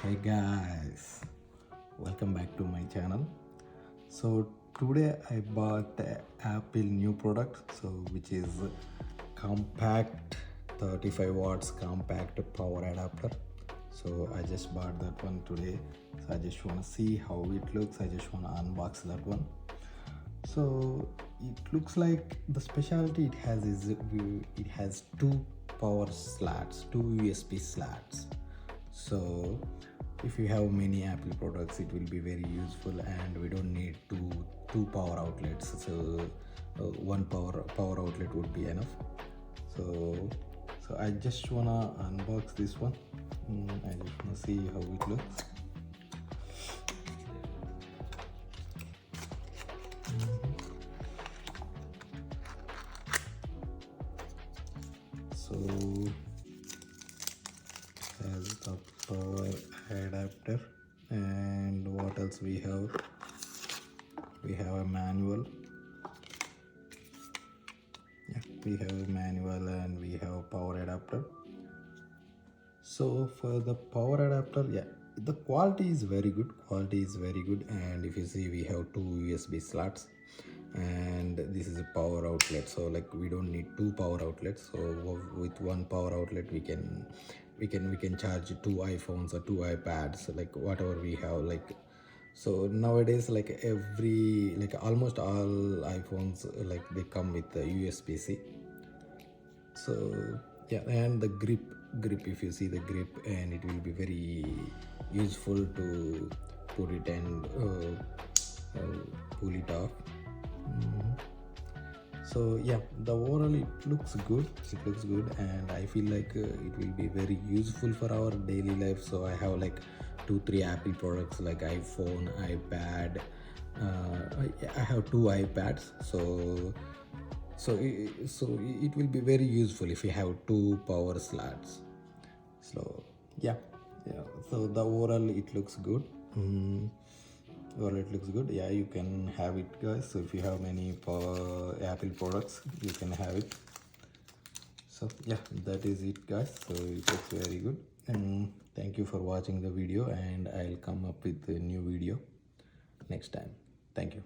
Hey guys, welcome back to my channel. So today I bought a Apple new product, which is compact 35 watts compact power adapter. So I just bought that one today. So I just want to see how it looks. I just want to unbox that one. So it looks like the specialty it has is it has two power slots, two USB slots. So if you have many Apple products, it will be very useful, and we don't need two power outlets. So one power outlet would be enough. So I just wanna unbox this one. I just wanna see how it looks. So has the power adapter, and what else we have? We have a manual. Yeah, we have a manual and we have power adapter. So for the power adapter, yeah, the quality is very good. And if you see, we have two USB slots, and this is a power outlet. So like we don't need two power outlets. So with one power outlet, we can charge two iPhones or two iPads, like whatever we have. Like so nowadays, like almost all iPhones, like they come with the USB-C. So yeah, and the grip, if you see the grip, and it will be very useful to put it and pull it off. So yeah, the overall it looks good. And I feel like it will be very useful for our daily life. So I have like 2-3 Apple products like iPhone, iPad. I have two iPads. So it will be very useful if you have two power slots. So yeah. So the overall it looks good. It looks good. Yeah, you can have it, guys. So if you have many Apple products, you can have it. So yeah, that is it, guys. So it looks very good. And thank you for watching the video, and I'll come up with a new video next time. Thank you.